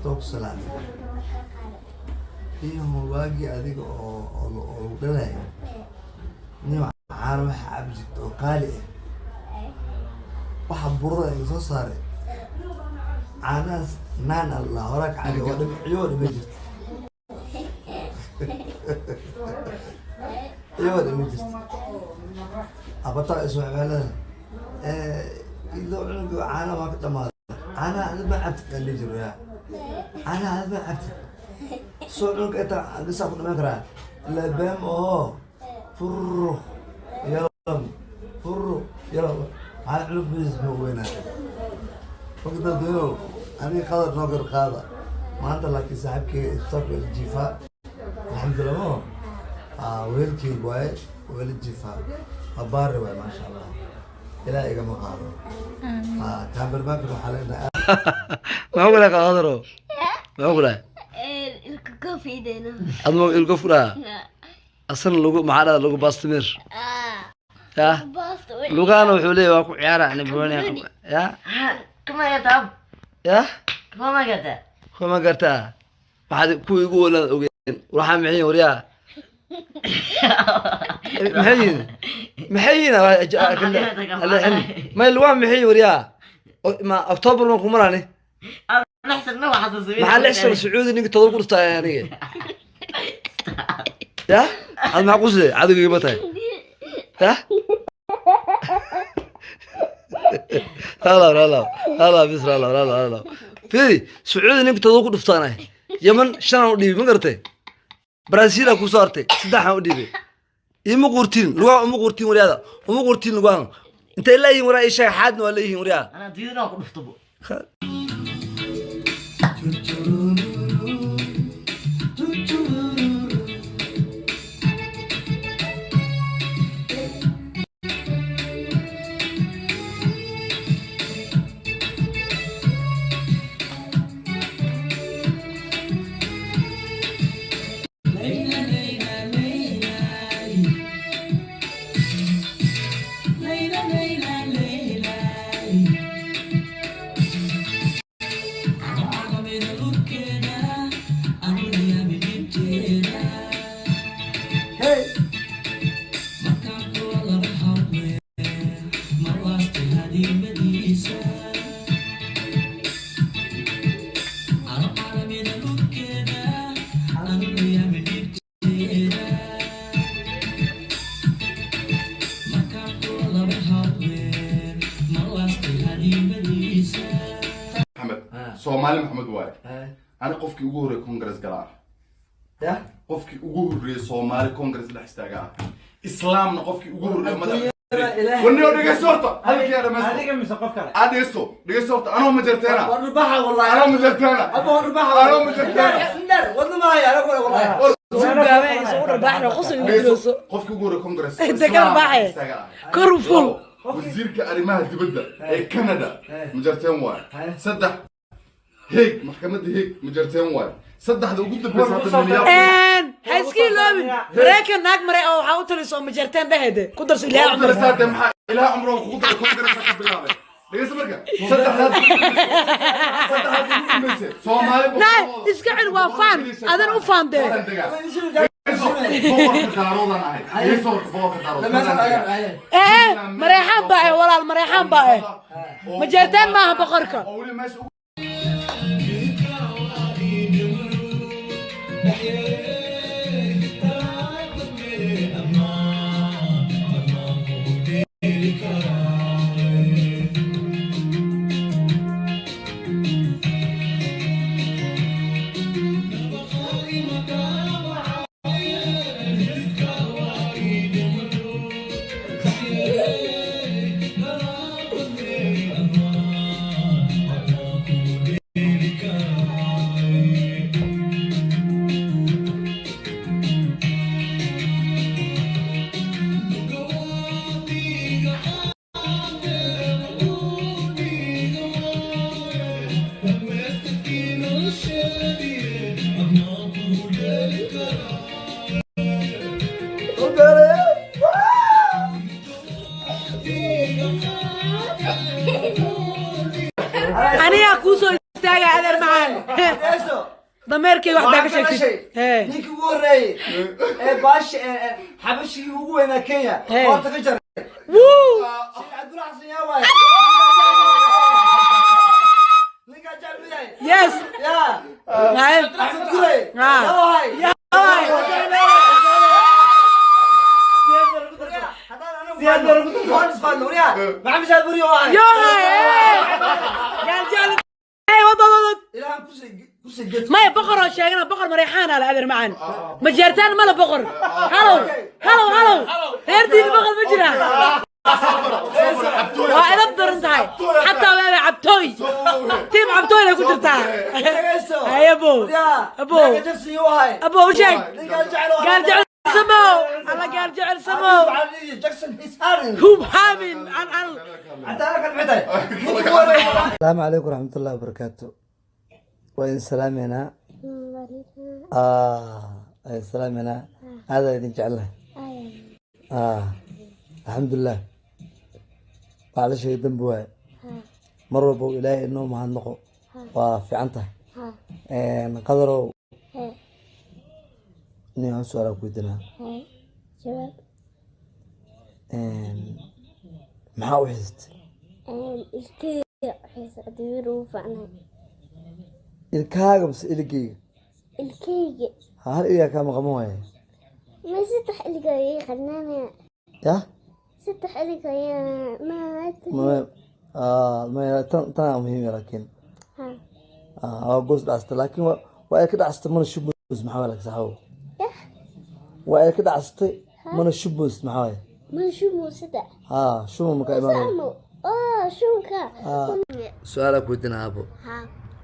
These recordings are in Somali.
horta salaam iyo waagi adiga oo dhalay ni waxaan wax abjid oo qaali waxa burada ay soo saaray anas naan allah horak cali oo dhimciyood ma jirto يود مجلس أبطأ أسمع على إذا عنده أنا ما كنت ما أنا ما عبت اللي جرى أنا ما عبت صورك أنت قصة ما كره لا بام فرو يلا فرو يلا على علوم بيزم وينه وقت الضيو أنا قادر نقدر قادر ما أنت لك صاحبك الصف الجفاء الحمد لله ويلكي واي ويل الجفاء أبار واي ما شاء الله إلى إيجا مقارو كامبر باك روح علينا ما أقول لك أهدرو ما أقول لك الكوفي دينا أدمو الكفرة أصلا لوجو معنا لوجو باستمر يا لوجو أنا وحولي وأكو عيارة يعني بوني يا كما يتعب يا كما قلت كما قلت ما حد كوي يقول وراح معي وريا محيينا ما الوان محيي وريا ما أكتوبر ما كمراني نحسن نوع حسن سويت محل إحسن السعودي إنك تضرب قرصة يعني يا هذا معقول زي عادي قيمتها يا لا بس لا في سعودي إنك تضرب قرصة أنا يمن شنو دي من قرتي برازيل أكو صارتي سداح وديبي إما قرتين لغة أما قرتين ورياضة أما قرتين لغة أنت إلا يهم وراء شيء حاد ولا يهم ورياضة أنا دينا أقول أخطبه سومالي محمد واي أنا قفكي أقول كونغرس قرار يا قفكي أقول سومالي كونغرس لحستاجا إسلام قفكي أقول مدى وني أديك صورته هذيك يا رمز هذيك مسقف كله أديك صورته أنا مجرتنا وربحها والله أنا مجرتنا أبو ربحها أنا مجرتنا ندر والله ما هي أنا والله صور البحر قصر الجلوس قفكي أقول كونغرس انت كم باحي كرفول وزيرك أريمها تبدأ كندا مجرتين واي صدق هيك محكمة هيك مجرتين واي صدق هذا وجود بس ان هسكي لوبي بريكن ناق مري او حاوت لي سو مجرتين بهده كدرس لها عمر ساده محا الى عمره خضر كونغرس بالله ليس مرقه صدق هذا سومالي لا اسكعن وافان اذن وفان ده مريحان باي ولا المريحان باي مجرتين ما بقرك أنا يا كوسو استاجا هذا معان Eeso. ضميركي واحدة Waxaan ka كشكتي dhashay ninkii ugu horreeyey ee baash xabashigii ugu weynaa Kenya horta ka jaray وو Sheikh Abdullah Xasan yaa waay ninka jabiyay يس yaa نعم Axmed Gurey Ah. yaa waay يا واي يا هاي قال جعل اي وضضض ما بقر شاينا بقر مريحان على هذا معان مجرتان ماله بقر هلو هلو هلو هردي البقر مجرى وأنا بدر انتهاي حتى ما عبتوي تيم عبتوي لو كنت انتهاي يا ابو ابو ابو وشك قال جعل سمو الله قال جعل سمو هو حامل عن السلام عليكم ورحمة الله وبركاته. وإن سلامنا سلامنا هذا اللي نجعله الحمد لله بعد شيء ذنبه مرة بو إلهي إنه مع النقو وفي عنته قدروا إني أسأل أكويدنا maxaa u xisitay ilkeyga xiisadwiir ugu fiicnay ilkaaga mise iligeyga ilkeyga hal iligaa kaa maqaman waaye ma saddex iliga ayay qadnaanaya yah saddex iliga ayaa tanaa muhiim laakiin waa goos dhacsta laakiin waa ay ka dhacsatay mana shubmoos maxaa waaye saxaabo waa ay ka dhacsatay mana shubmoos maxaa waaye ma shubo saddex shubo markaa imaanaya shunka su-aalaa kuweydiinaa aabo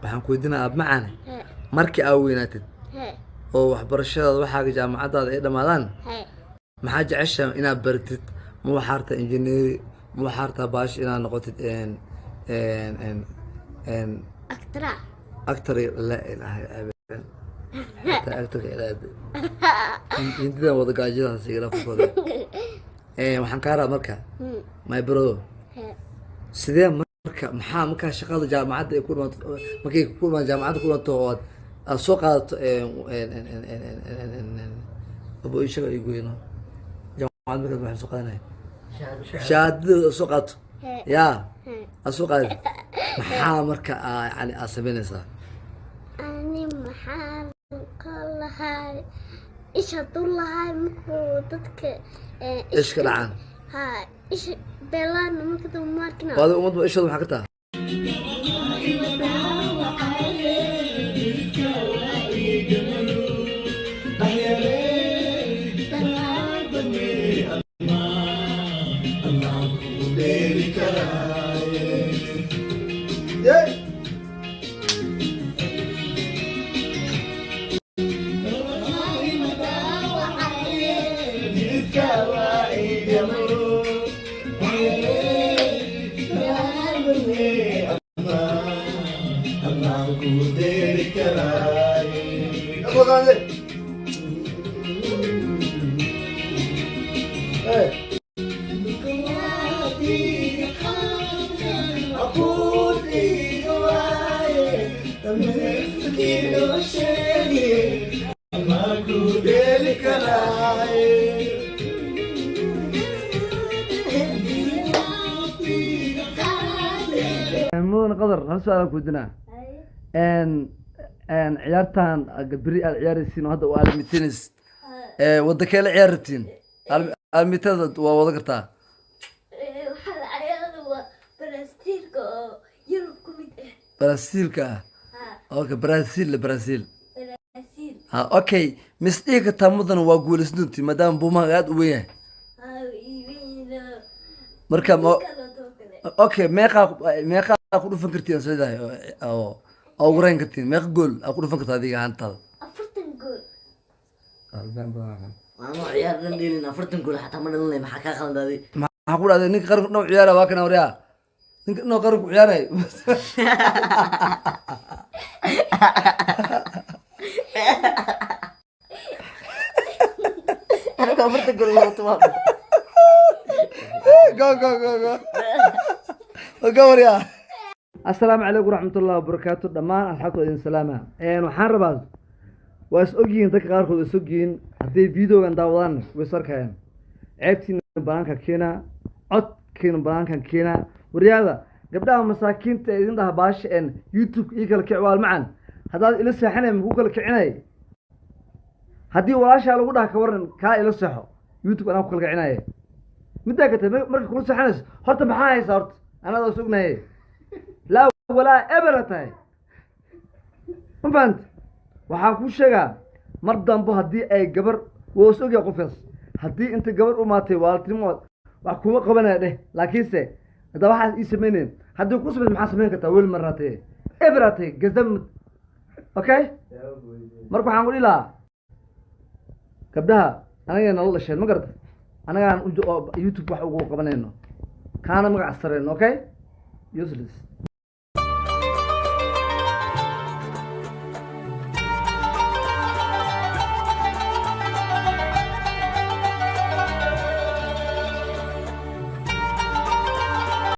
waxaan kuweydiinaa aab macaane He. markii aa weynaatid He. oo waxbarashadaada waxaaga jaamacadaada ay dhammaadaan He. maxaa jeceshaa inaad baratid ma waxaa rabtaa injineeri ma waxaa rabtaa baash inaad noqotid Actra. actor la ilaahay aabeen hataa actorka ilaade hindidan wada gaajadaas igala fukooda waxaan kaa rabaa marka my bro He. sidee maxaa markaa shaqada jaamacadda ay ku dhamato markay ku dhamaan jaamacadda ku dhamato oo aad soo qaadato abo ishaga ay goyno jaamacad markaad waxay soo qaadanaya shahaadada soo qaadato He. yaa He. aad soo qaadid maxaa marka yani aad samaynaysaa ani maxaan ka lahay isha dul lahay markuu dadka ishka dhacaan ha isha beelaan marka dad markina waadi ummadba ishooda maxaa ka taha mudan qadar hal su-aalaan kuweydiinaa ciyaartan beri aad ciyaaraysiin oo hadda waa almitenis wadda kee la ciyaar rabtiin almitada waa wada kartaa waxaa la ciyaarada waa balastiirka oo yurub ku mid brasiilka ah okay brazil brazil Brazil. okay mis dhihi kartaa mudan waa guulaysan doontii maadaama buumaha aad u weyn yahay marka okay meeqaa ku dhufan kartiin sidahay oo ugu reyn kartiin meeqa gool aa ku dhufan kartaa adiga ahaantaada 40 gool. Maamo ciyaar dhan dheelin 40 gool xataa ma dhalinay maxaa ka khaldaday maxaa ku dhacday ninka qaranku dhan ciyaara waa kana waryaa ninka dhan qaranku ciyaaray aniga 40 gool loo tumaa go waryaa السلام عليكم ورحمة الله وبركاته دمان الحق وإن سلامة waxaan rabaa waa is ogyihiin dadka qaarkood is ogyihiin haddii videogan daawadaan way sarkayaan ceebtiina banaanka keena codkiina banaankan keena waryaada gabdhaha masaakiinta ee idin dhaha baasha een youtube ii kala kicwaal macan haddaad ila seexanay muku kala kicinay haddii walaashaa lagu dhaha ka waran kaa ila seexo youtube anaa ku kala kicinaya middaa katay marka kula seexanayso horta maxaa haysaa horta anadoo is ognahay لا ولا ابرتاي ما فهمت waxaan ku sheegaa mar dambo hadii ay gabar woos og yahay qofkaas hadii inta gabar u maatay waaltimo wax kuma qabanay dheh laakiinse hada waxa ii sameeyeen hadii ku sameeyay maxaa sameyn kartaa weel maratay ebratay gazam okay marka waxaan u dhilaa gabdhaha anaga nolol sheen ma gartay anaga aan youtube wax ugu qabanayno kaana magac sareen okay useless